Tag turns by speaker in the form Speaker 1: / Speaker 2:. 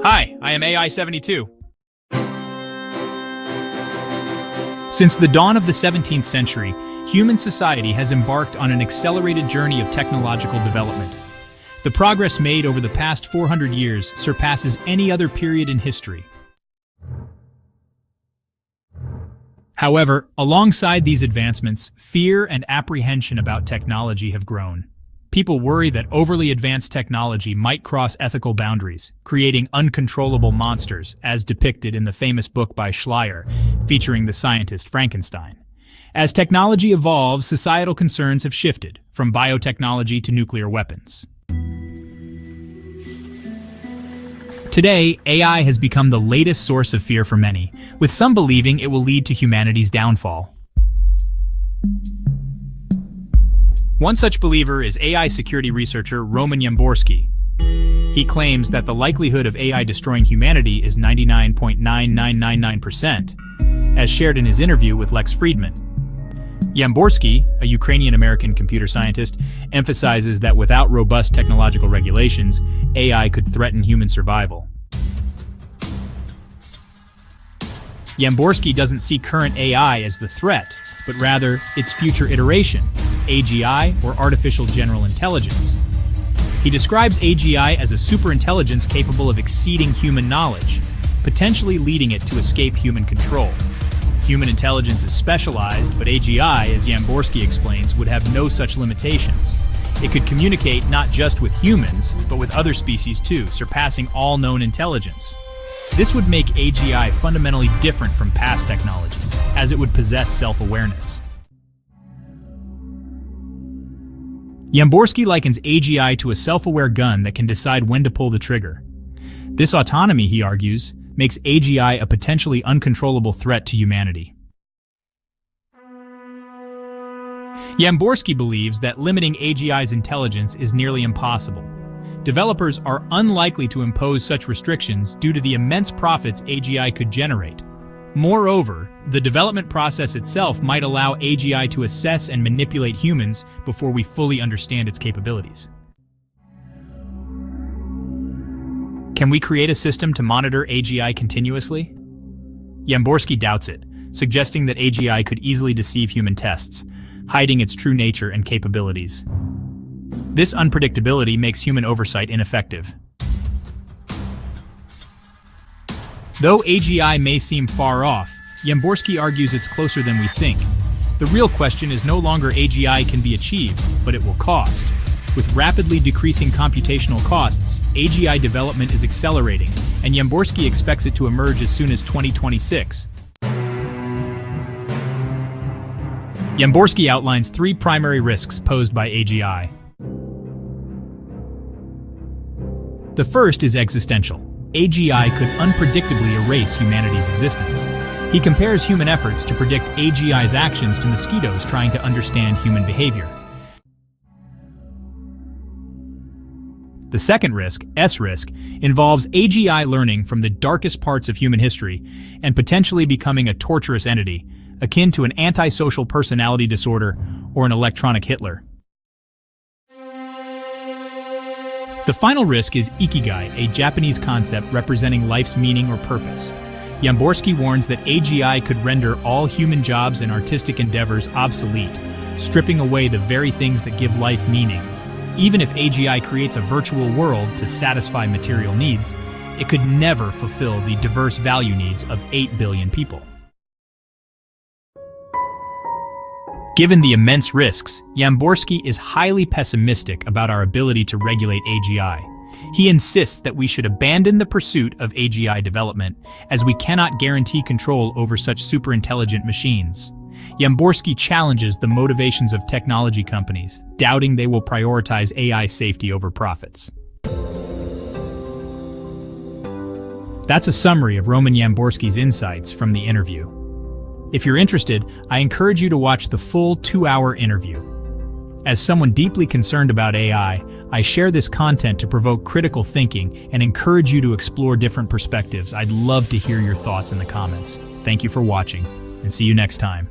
Speaker 1: Hi, I am AI-72. Since the dawn of the 17th century, human society has embarked on an accelerated journey of technological development. The progress made over the past 400 years surpasses any other period in history. However, alongside these advancements, fear and apprehension about technology have grown. People worry that overly advanced technology might cross ethical boundaries, creating uncontrollable monsters, as depicted in the famous book by Schleyer, featuring the scientist Frankenstein. As technology evolves, societal concerns have shifted, from biotechnology to nuclear weapons. Today, AI has become the latest source of fear for many, with some believing it will lead to humanity's downfall. One such believer is AI security researcher Roman Yampolskiy. He claims that the likelihood of AI destroying humanity is 99.9999%, as shared in his interview with Lex Fridman. Yampolskiy, a Ukrainian-American computer scientist, emphasizes that without robust technological regulations, AI could threaten human survival. Yampolskiy doesn't see current AI as the threat, but rather its future iteration, AGI, or artificial general intelligence. He describes AGI as a superintelligence capable of exceeding human knowledge, potentially leading it to escape human control. Human intelligence is specialized, but AGI, as Yampolskiy explains, would have no such limitations. It could communicate not just with humans, but with other species too, surpassing all known intelligence. This would make AGI fundamentally different from past technologies, as it would possess self-awareness. Yampolskiy likens AGI to a self-aware gun that can decide when to pull the trigger. This autonomy, he argues, makes AGI a potentially uncontrollable threat to humanity. Yampolskiy believes that limiting AGI's intelligence is nearly impossible. Developers are unlikely to impose such restrictions due to the immense profits AGI could generate. Moreover, the development process itself might allow AGI to assess and manipulate humans before we fully understand its capabilities. Can we create a system to monitor AGI continuously? Yampolskiy doubts it, suggesting that AGI could easily deceive human tests, hiding its true nature and capabilities. This unpredictability makes human oversight ineffective. Though AGI may seem far off, Yampolskiy argues it's closer than we think. The real question is no longer AGI can be achieved, but it will cost. With rapidly decreasing computational costs, AGI development is accelerating, and Yampolskiy expects it to emerge as soon as 2026. Yampolskiy outlines three primary risks posed by AGI. The first is existential. AGI could unpredictably erase humanity's existence. He compares human efforts to predict AGI's actions to mosquitoes trying to understand human behavior. The second risk, S-risk, involves AGI learning from the darkest parts of human history and potentially becoming a torturous entity, akin to an antisocial personality disorder or an electronic Hitler. The final risk is ikigai, a Japanese concept representing life's meaning or purpose. Yampolskiy warns that AGI could render all human jobs and artistic endeavors obsolete, stripping away the very things that give life meaning. Even if AGI creates a virtual world to satisfy material needs, it could never fulfill the diverse value needs of 8 billion people. Given the immense risks, Yampolskiy is highly pessimistic about our ability to regulate AGI. He insists that we should abandon the pursuit of AGI development, as we cannot guarantee control over such superintelligent machines. Yampolskiy challenges the motivations of technology companies, doubting they will prioritize AI safety over profits. That's a summary of Roman Yampolskiy's insights from the interview. If you're interested, I encourage you to watch the full 2-hour interview. As someone deeply concerned about AI, I share this content to provoke critical thinking and encourage you to explore different perspectives. I'd love to hear your thoughts in the comments. Thank you for watching, and see you next time.